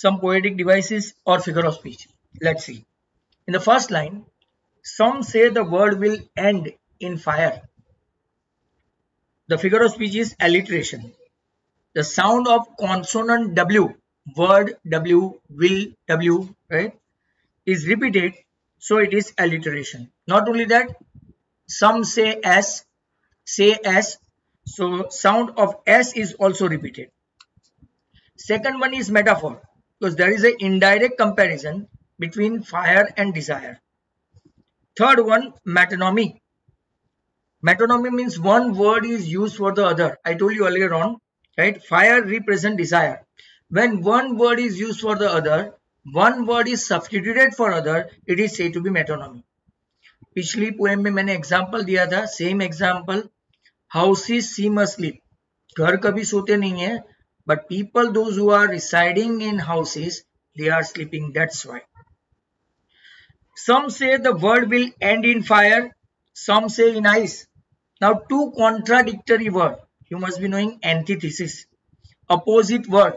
some poetic devices or figure of speech. Let's see. In the first line, some say the world will end in fire. The figure of speech is alliteration. The sound of consonant W, word W, will W, right, is repeated, so it is alliteration. Not only that, some say S, so sound of S is also repeated. Second one is metaphor, because there is an indirect comparison between fire and desire. Third one, metonymy. Metonymy means one word is used for the other. I told you earlier on, right? Fire represents desire. When one word is used for the other, one word is substituted for other, it is said to be metonymy. पिछली poem में मैंने example दिया था, same example, houses सीम asleep. घर कभी सोते नहीं है, but people those who are residing in houses, they are sleeping. That's why. Some say the world will end in fire. Some say in ice. Now two contradictory words. You must be knowing antithesis. Opposite word,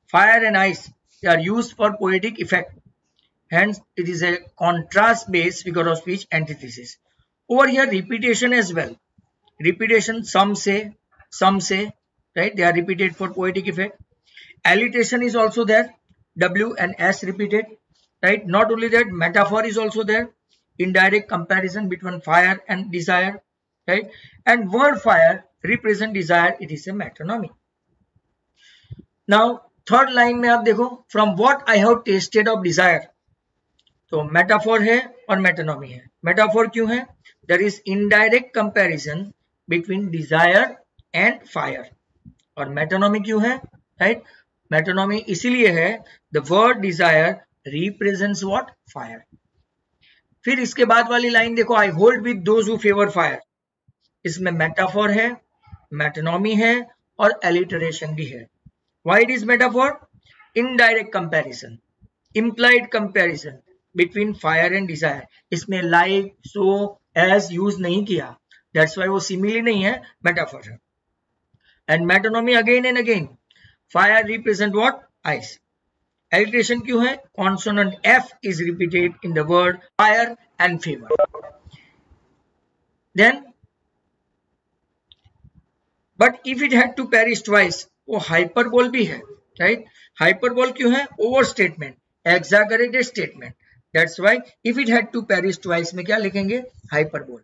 fire and ice, they are used for poetic effect. Hence, it is a contrast-based figure of speech antithesis. Over here, repetition as well. Repetition, some say, right? They are repeated for poetic effect. Alliteration is also there. W and S repeated, right? Not only that, metaphor is also there. Indirect comparison between fire and desire, right? And word fire represent desire. It is a metonymy. Now, third line में आप देखो, from what I have tasted of desire. तो metaphor है और metonymy है. Metaphor क्यों है? There is indirect comparison between desire and fire. और मेटोनॉमी क्यों है? राइट, मेटोनॉमी इसीलिए है, the word desire represents what? Fire. फिर इसके बाद वाली लाइन देखो, I hold with those who favour fire. इसमें मेटाफोर है, मेटोनॉमी है और एलिटरेशन भी है. Why it is metaphor? Indirect comparison, implied comparison between fire and desire. इसमें like, so, as यूज नहीं किया, that's why वो simile नहीं है, metaphor है. And metonymy again and again, fire represent what? Ice. Alliteration क्यों है? Consonant F is repeated in the word fire and fever. Then, but if it had to perish twice, वो hyperbole भी है, right? Hyperbole क्यों है? Overstatement, exaggerated statement. That's why if it had to perish twice में क्या लिखेंगे? Hyperbole.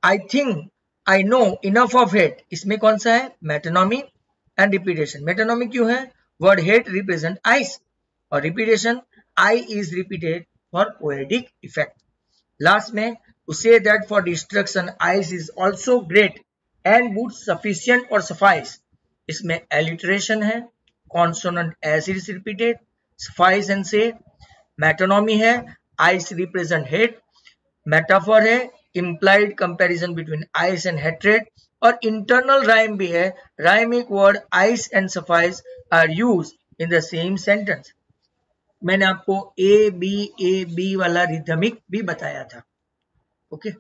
I think I know enough of hate. इसमें कौन सा है? Metonymy and repetition. Metonymy क्यों है? Word hate represent ice. और repetition, I is repeated for poetic effect. Last में, to say that for destruction ice is also great and would sufficient or suffice. इसमें alliteration है, consonant as is repeated, suffice and say. Metonymy है, ice represent hate. Metaphor है, implied comparison between ice and hatred. और internal rhyme भी है, rhyming word ice and suffice are used in the same sentence. मैंने आपको A B वाला rhythmic भी बताया था. ओके.